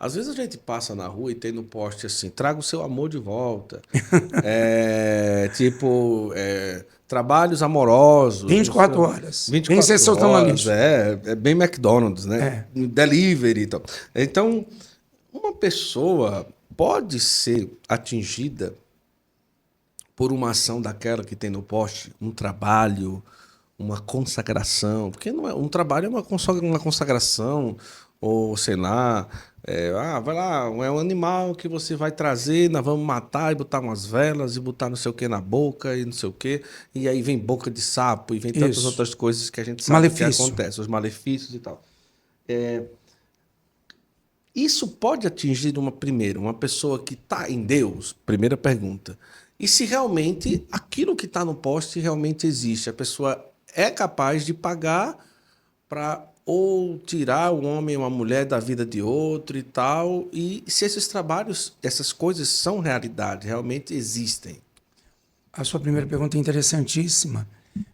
Às vezes a gente passa na rua e tem no poste assim, traga o seu amor de volta. Trabalhos amorosos, vinte e não quatro sei, horas. Vem ser 24 seu horas, jornalista. é bem McDonald's, né? É. Delivery e tal. Então, uma pessoa pode ser atingida por uma ação daquela que tem no poste, um trabalho, uma consagração, porque não é, um trabalho é uma consagração, ou sei lá, vai lá, é um animal que você vai trazer, nós vamos matar e botar umas velas e botar não sei o que na boca e não sei o que, e aí vem boca de sapo e vem tantas Isso. outras coisas que a gente sabe que Malefício. acontece, os malefícios e tal. Isso pode atingir uma pessoa que está em Deus? Primeira pergunta. E se realmente aquilo que está no poste realmente existe? A pessoa é capaz de pagar para ou tirar um homem ou uma mulher da vida de outro e tal? E se esses trabalhos, essas coisas são realidade, realmente existem? A sua primeira pergunta é interessantíssima.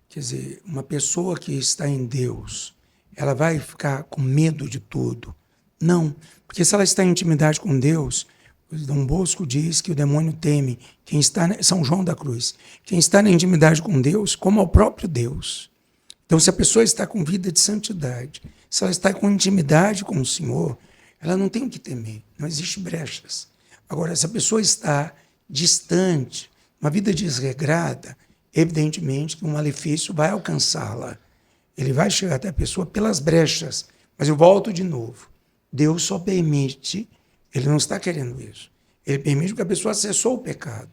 Quer dizer, uma pessoa que está em Deus, ela vai ficar com medo de tudo? Não, porque se ela está em intimidade com Deus, o Dom Bosco diz que o demônio teme quem está, São João da Cruz, quem está na intimidade com Deus, como ao próprio Deus. Então, se a pessoa está com vida de santidade, se ela está com intimidade com o Senhor, ela não tem o que temer, não existe brechas. Agora, se a pessoa está distante, uma vida desregrada, evidentemente que um malefício vai alcançá-la. Ele vai chegar até a pessoa pelas brechas. Mas eu volto de novo. Deus só permite, ele não está querendo isso. Ele permite porque a pessoa acessou o pecado.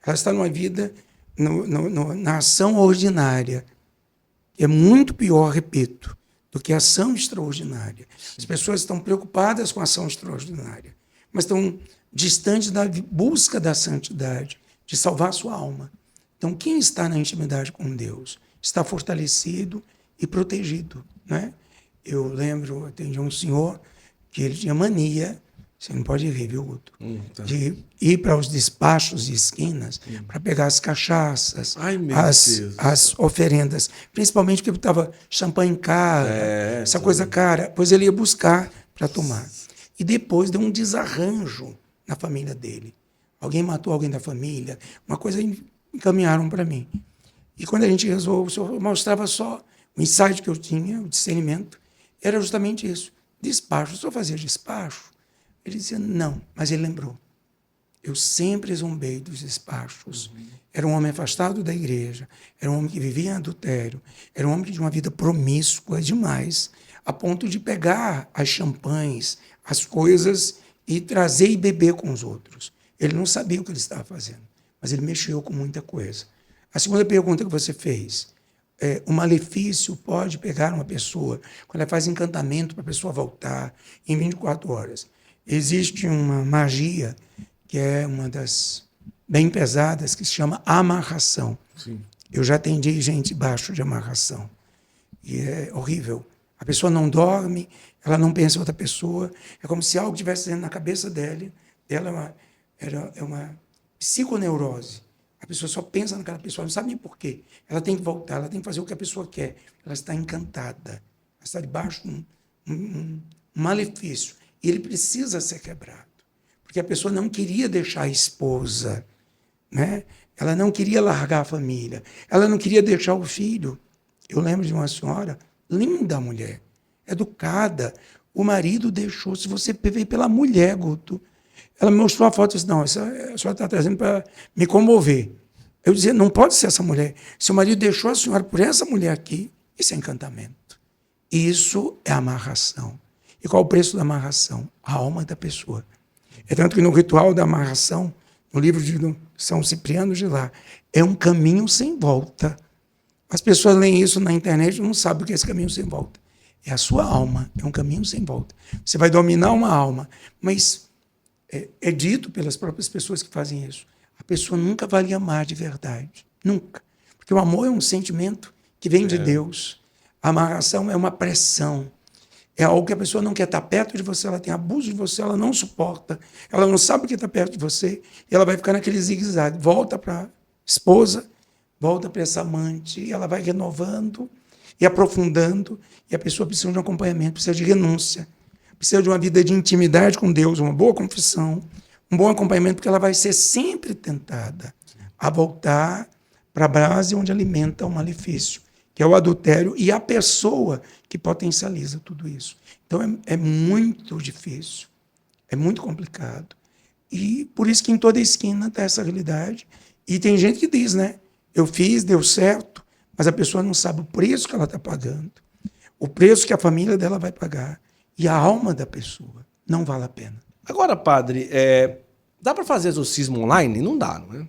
Ela está numa vida, na ação ordinária. É muito pior, repito, do que a ação extraordinária. As pessoas estão preocupadas com a ação extraordinária, mas estão distantes da busca da santidade, de salvar a sua alma. Então, quem está na intimidade com Deus está fortalecido e protegido, né? Eu lembro, atendi um senhor que ele tinha mania, você não pode rir, viu, Guto? Tá. De ir para os despachos de esquinas para pegar as cachaças, Ai, meu Deus. as oferendas, principalmente porque estava champanhe cara, essa coisa cara, pois ele ia buscar para tomar. E depois deu um desarranjo na família dele. Alguém matou alguém da família, uma coisa encaminharam para mim. E quando a gente resolveu, o senhor mostrava só o insight que eu tinha, o discernimento, era justamente isso. Despacho, o senhor fazia despacho? Ele dizia, não, mas ele lembrou. Eu sempre zombei dos despachos. Era um homem afastado da igreja, era um homem que vivia em adultério, era um homem que tinha uma vida promíscua demais, a ponto de pegar as champanhes, as coisas e trazer e beber com os outros. Ele não sabia o que ele estava fazendo, mas ele mexeu com muita coisa. A segunda pergunta que você fez, o malefício pode pegar uma pessoa, quando ela faz encantamento para a pessoa voltar em 24 horas. Existe uma magia, que é uma das bem pesadas, que se chama amarração. Sim. Eu já atendi gente baixo de amarração. E é horrível. A pessoa não dorme, ela não pensa em outra pessoa. É como se algo estivesse dentro na cabeça dela. É uma psiconeurose. A pessoa só pensa naquela pessoa, não sabe nem por quê. Ela tem que voltar, ela tem que fazer o que a pessoa quer. Ela está encantada. Ela está debaixo de um malefício. E ele precisa ser quebrado. Porque a pessoa não queria deixar a esposa, né? Ela não queria largar a família. Ela não queria deixar o filho. Eu lembro de uma senhora, linda mulher, educada. O marido deixou. Se você veio pela mulher, Guto. Ela me mostrou a foto e disse, não, essa a senhora está trazendo para me comover. Eu dizia, não pode ser essa mulher. Se o marido deixou a senhora por essa mulher aqui, isso é encantamento. Isso é amarração. E qual o preço da amarração? A alma da pessoa. É tanto que no ritual da amarração, no livro de São Cipriano de lá, é um caminho sem volta. As pessoas leem isso na internet e não sabem o que é esse caminho sem volta. É a sua alma, é um caminho sem volta. Você vai dominar uma alma, mas é dito pelas próprias pessoas que fazem isso. A pessoa nunca vai lhe amar de verdade. Nunca. Porque o amor é um sentimento que vem de Deus. A amarração é uma pressão. É algo que a pessoa não quer estar perto de você, ela tem abuso de você, ela não suporta, ela não sabe o que está perto de você, e ela vai ficar naquele zigue-zague. Volta para a esposa, volta para essa amante, e ela vai renovando e aprofundando, e a pessoa precisa de um acompanhamento, precisa de renúncia, precisa de uma vida de intimidade com Deus, uma boa confissão, um bom acompanhamento, porque ela vai ser sempre tentada a voltar para a base onde alimenta o malefício, que é o adultério e a pessoa que potencializa tudo isso. Então é muito difícil, é muito complicado. E por isso que em toda esquina está essa realidade. E tem gente que diz, né? Eu fiz, deu certo, mas a pessoa não sabe o preço que ela está pagando, o preço que a família dela vai pagar e a alma da pessoa. Não vale a pena. Agora, padre, dá para fazer exorcismo online? Não dá, não é?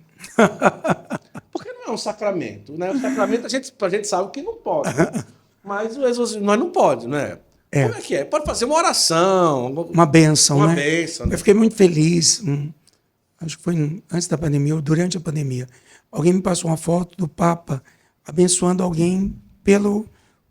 Porque não é um sacramento, né? O sacramento a gente sabe que não pode. Mas o exorcismo nós não pode, não é? Como é que é? Pode fazer uma oração. Uma bênção, uma né? bênção, né? Eu fiquei muito feliz. Acho que foi antes da pandemia ou durante a pandemia. Alguém me passou uma foto do Papa abençoando alguém pela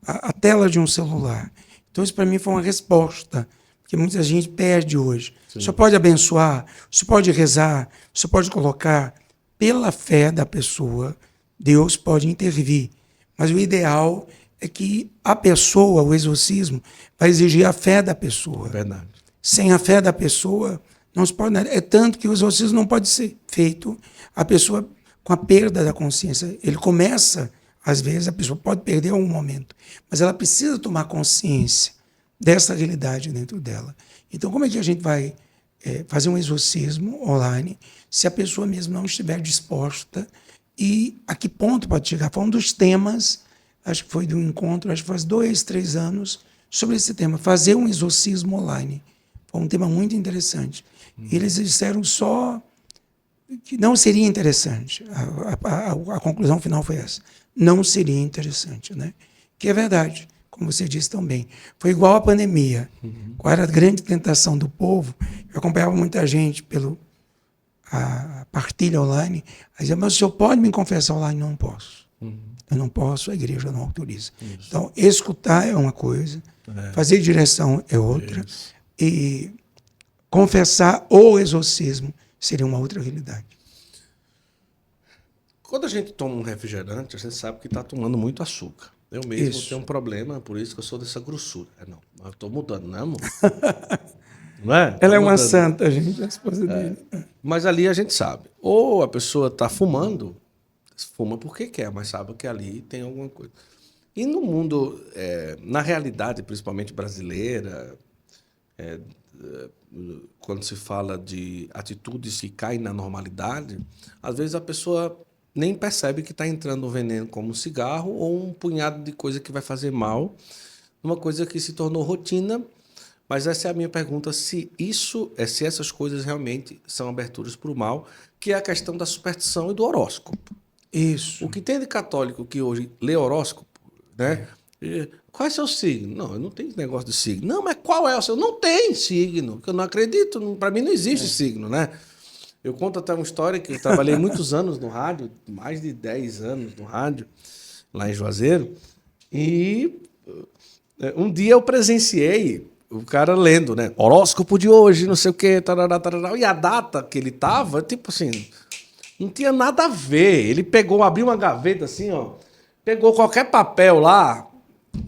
a tela de um celular. Então isso para mim foi uma resposta, porque muita gente perde hoje. Sim. Você pode abençoar, você pode rezar, você pode colocar pela fé da pessoa, Deus pode intervir. Mas o ideal é que a pessoa, o exorcismo, vai exigir a fé da pessoa. Verdade. Sem a fé da pessoa, não se pode nada. É tanto que o exorcismo não pode ser feito a pessoa com a perda da consciência. Ele começa, às vezes, a pessoa pode perder em algum momento, mas ela precisa tomar consciência dessa realidade dentro dela. Então, como é que a gente vai fazer um exorcismo online se a pessoa mesmo não estiver disposta? E a que ponto pode chegar? Foi um dos temas, acho que foi de um encontro, acho que faz 2, 3 anos, sobre esse tema, fazer um exorcismo online. Foi um tema muito interessante. E eles disseram só que não seria interessante. A conclusão final foi essa. Não seria interessante, né? Que é verdade, como você disse também. Foi igual à pandemia. Qual era a grande tentação do povo? Eu acompanhava muita gente pela partilha online, dizia, mas o senhor pode me confessar online? Não posso. Eu não posso, a igreja não autoriza. Isso. Então, escutar é uma coisa, fazer direção é outra, e confessar ou exorcismo seria uma outra realidade. Quando a gente toma um refrigerante, a gente sabe que está tomando muito açúcar. Eu mesmo tenho um problema, por isso que eu sou dessa grossura. Não, eu estou mudando, não é, amor? Não é? Ela é uma santa, gente, a esposa dele. Mas ali a gente sabe. Ou a pessoa está fumando, fuma porque quer, mas sabe que ali tem alguma coisa. E no mundo, na realidade, principalmente brasileira, quando se fala de atitudes que caem na normalidade, às vezes a pessoa nem percebe que está entrando um veneno como um cigarro ou um punhado de coisa que vai fazer mal, uma coisa que se tornou rotina. Mas essa é a minha pergunta, se essas coisas realmente são aberturas para o mal, que é a questão da superstição e do horóscopo. Isso. O que tem de católico que hoje lê horóscopo, né? Qual é seu signo? Não, eu não tenho negócio de signo. Não, mas qual é o seu? Não tem signo, que eu não acredito, para mim não existe signo, né? Eu conto até uma história que eu trabalhei muitos anos no rádio, mais de 10 anos no rádio, lá em Juazeiro, e um dia eu presenciei o cara lendo, né? Horóscopo de hoje, não sei o quê, tarará, tarará, e a data que ele tava, tipo assim, não tinha nada a ver. Ele abriu uma gaveta assim, ó, pegou qualquer papel lá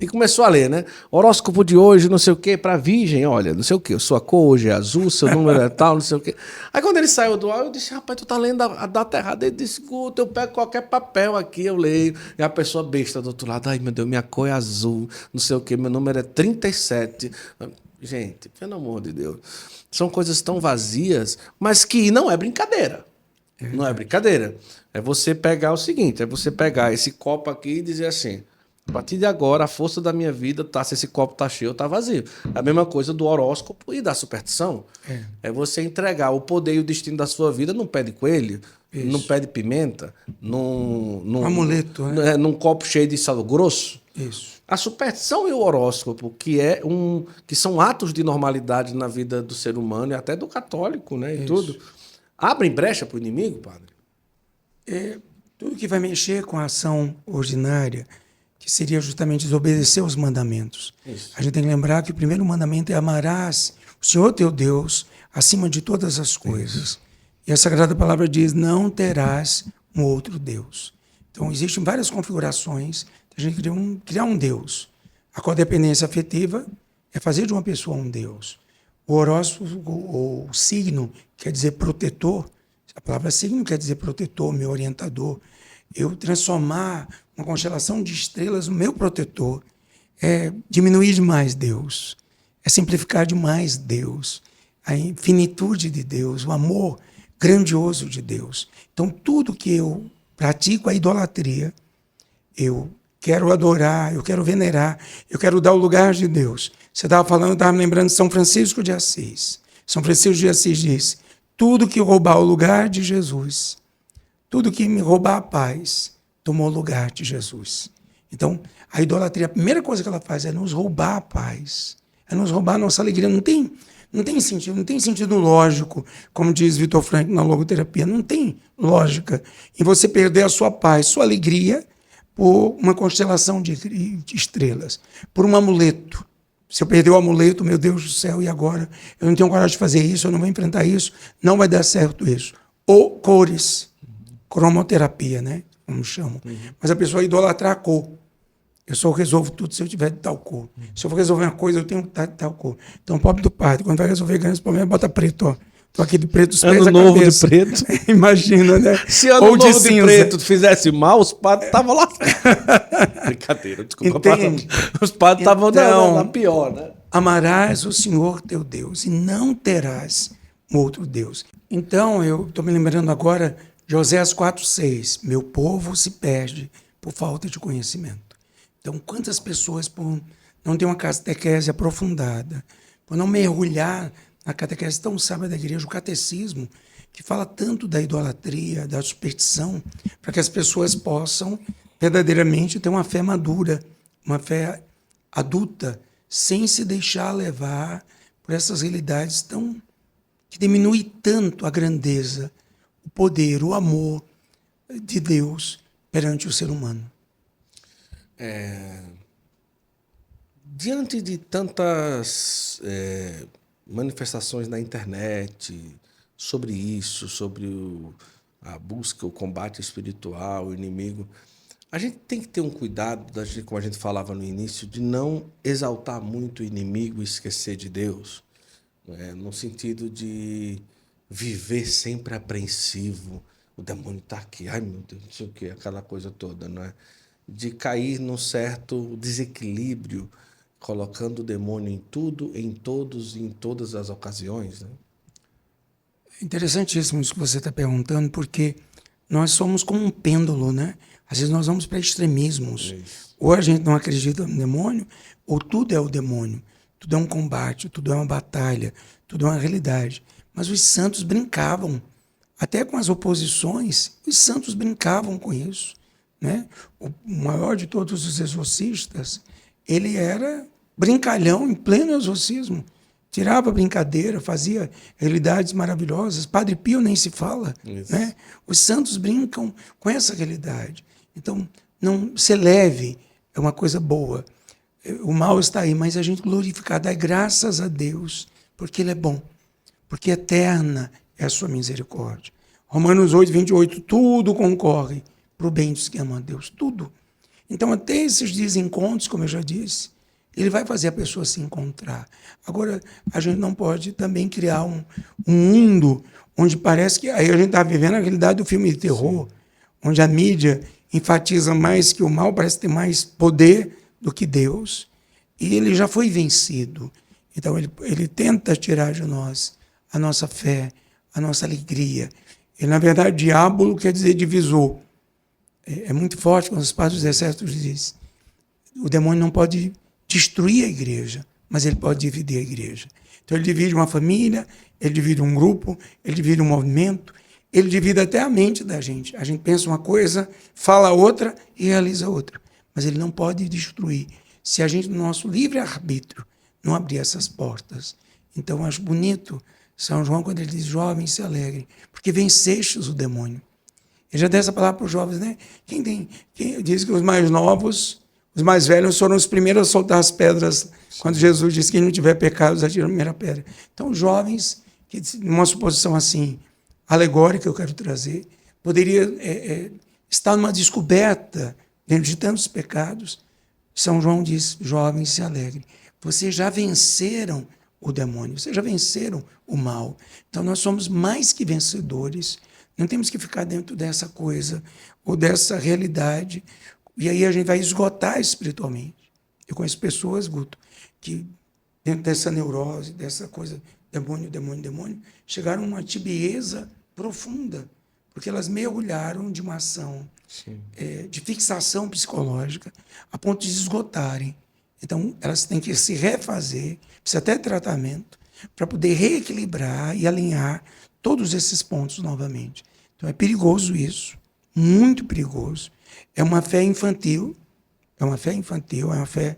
e começou a ler, né? Horóscopo de hoje, não sei o quê, pra virgem, olha, não sei o quê, sua cor hoje é azul, seu número é tal, não sei o quê. Aí quando ele saiu do ar, eu disse, rapaz, tu tá lendo a data errada. Ele disse, escuta, eu pego qualquer papel aqui, eu leio. E a pessoa besta do outro lado, ai meu Deus, minha cor é azul, não sei o quê, meu número é 37. Gente, pelo amor de Deus, são coisas tão vazias, mas que não é brincadeira. Não é brincadeira. É você pegar o seguinte, é você pegar esse copo aqui e dizer assim, a partir de agora, a força da minha vida tá se esse copo tá cheio ou tá vazio. A mesma coisa do horóscopo e da superstição. É você entregar o poder e o destino da sua vida num pé de coelho, num pé de pimenta, num amuleto, né? Num copo cheio de sal grosso. Isso. A superstição e o horóscopo, que são atos de normalidade na vida do ser humano e até do católico, né? E tudo, abrem brecha para o inimigo, padre? Tudo que vai mexer com a ação ordinária, que seria justamente desobedecer os mandamentos. Isso. A gente tem que lembrar que o primeiro mandamento é amarás o Senhor teu Deus acima de todas as coisas. Isso. E a Sagrada Palavra diz, não terás um outro Deus. Então, existem várias configurações. A gente criar um Deus. A codependência afetiva é fazer de uma pessoa um Deus. O horóscopo, o signo, quer dizer protetor. A palavra signo quer dizer protetor, meu orientador. Eu transformar uma constelação de estrelas no meu protetor é diminuir demais Deus, é simplificar demais Deus, a infinitude de Deus, o amor grandioso de Deus. Então, tudo que eu pratico a idolatria, eu quero adorar, eu quero venerar, eu quero dar o lugar de Deus. Você estava falando, eu estava me lembrando de São Francisco de Assis. São Francisco de Assis disse, tudo que roubar o lugar de Jesus, tudo que me roubar a paz, tomou o lugar de Jesus. Então, a idolatria, a primeira coisa que ela faz é nos roubar a paz, é nos roubar a nossa alegria. Não tem sentido lógico, como diz Vitor Frankl na logoterapia, não tem lógica em você perder a sua paz, sua alegria, por uma constelação de estrelas, por um amuleto. Se eu perder o amuleto, meu Deus do céu, e agora? Eu não tenho coragem de fazer isso, eu não vou enfrentar isso, não vai dar certo isso. Ou cores, cromoterapia, né? Como chamam. Mas a pessoa idolatrar a cor. Eu só resolvo tudo se eu tiver de tal cor. Se eu for resolver uma coisa, eu tenho que estar de tal cor. Então, o pobre do padre, quando vai resolver grandes problemas, bota preto, ó. Tô aqui de preto, os pés Ano à novo cabeça. de preto. Imagina, né? Se ano Ou de novo de cinza. preto fizesse mal, os padres estavam lá. Brincadeira, desculpa. Entende? Os padres estavam Então, na pior, né? Amarás o Senhor teu Deus e não terás um outro Deus. Então, eu estou me lembrando agora de Oséias 4,6. Meu povo se perde por falta de conhecimento. Então, quantas pessoas, por não ter uma catequese aprofundada, por não mergulhar na catequese tão sábia da igreja, o catecismo, que fala tanto da idolatria, da superstição, para que as pessoas possam verdadeiramente ter uma fé madura, uma fé adulta, sem se deixar levar por essas realidades tão que diminui tanto a grandeza, o poder, o amor de Deus perante o ser humano. Diante de tantas manifestações na internet sobre isso, sobre a busca, o combate espiritual, o inimigo, a gente tem que ter um cuidado, como a gente falava no início, de não exaltar muito o inimigo e esquecer de Deus, né? No sentido de viver sempre apreensivo. O demônio está aqui, ai meu Deus, não sei o que, aquela coisa toda, né? De cair num certo desequilíbrio, colocando o demônio em tudo, em todos e em todas as ocasiões, né? Interessantíssimo isso que você está perguntando, porque nós somos como um pêndulo, né? Às vezes nós vamos para extremismos. Ou a gente não acredita no demônio, ou tudo é o demônio. Tudo é um combate, tudo é uma batalha, tudo é uma realidade. Mas os santos brincavam, até com as oposições, os santos brincavam com isso, né? O maior de todos os exorcistas, ele era brincalhão em pleno exorcismo. Tirava brincadeira, fazia realidades maravilhosas. Padre Pio nem se fala, né? Os santos brincam com essa realidade. Então, não ser leve é uma coisa boa. O mal está aí, mas a gente glorificar, dar graças a Deus, porque Ele é bom, porque eterna é a sua misericórdia. Romanos 8:28, tudo concorre para o bem dos que amam a Deus, tudo. Então, até esses desencontros, como eu já disse, ele vai fazer a pessoa se encontrar. Agora, a gente não pode também criar um mundo onde parece que... Aí a gente está vivendo a realidade do filme de terror, onde a mídia enfatiza mais que o mal, parece ter mais poder do que Deus. E ele já foi vencido. Então, ele tenta tirar de nós a nossa fé, a nossa alegria. Ele, na verdade, diabo quer dizer divisor. É muito forte quando os padres dos exércitos dizem. O demônio não pode destruir a igreja, mas ele pode dividir a igreja. Então ele divide uma família, ele divide um grupo, ele divide um movimento, ele divide até a mente da gente. A gente pensa uma coisa, fala outra e realiza outra. Mas ele não pode destruir. Se a gente, no nosso livre-arbítrio, não abrir essas portas. Então eu acho bonito São João quando ele diz, jovens, se alegrem, porque vencestes o demônio. Ele já deu essa palavra para os jovens, né? Quem diz que os mais novos, os mais velhos foram os primeiros a soltar as pedras, quando Jesus disse que quem não tiver pecados, atira a primeira pedra. Então, os jovens, que numa suposição assim, alegórica, eu quero trazer, poderia estar numa descoberta dentro de tantos pecados. São João diz, jovens, se alegrem, vocês já venceram o demônio, vocês já venceram o mal. Então nós somos mais que vencedores. Não temos que ficar dentro dessa coisa ou dessa realidade. E aí a gente vai esgotar espiritualmente. Eu conheço pessoas, Guto, que dentro dessa neurose, dessa coisa, demônio, demônio, demônio, chegaram a uma tibieza profunda, porque elas mergulharam de uma ação de fixação psicológica a ponto de esgotarem. Então, elas têm que se refazer, precisa até tratamento, para poder reequilibrar e alinhar todos esses pontos novamente. Então, é perigoso isso, muito perigoso. É uma fé infantil, é uma fé...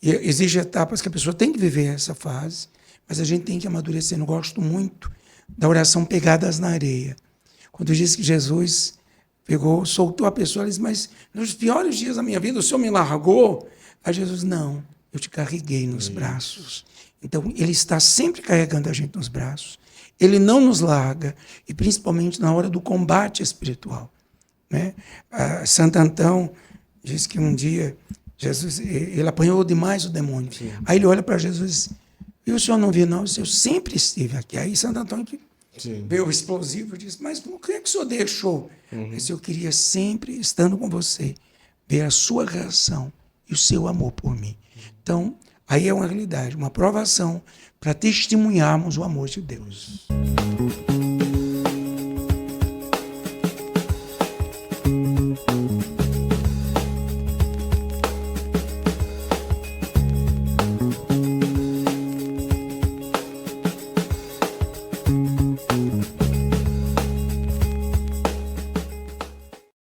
Exige etapas que a pessoa tem que viver essa fase, mas a gente tem que amadurecer. Eu gosto muito da oração Pegadas na Areia. Quando diz que Jesus pegou, soltou a pessoa, ele disse, mas nos piores dias da minha vida o Senhor me largou? Aí Jesus, não, eu te carreguei nos braços. Então, ele está sempre carregando a gente nos braços. Ele não nos larga, e principalmente na hora do combate espiritual. Né? Santo Antão diz que um dia Jesus, ele apanhou demais o demônio. Sim. Aí ele olha para Jesus e diz, e o senhor não viu, não? Eu sempre estive aqui. Aí Santo Antônio que veio explosivo e disse, mas por que o senhor deixou? Mas eu queria sempre, estando com você, ver a sua reação e o seu amor por mim. Então, aí é uma realidade, uma provação para testemunharmos o amor de Deus.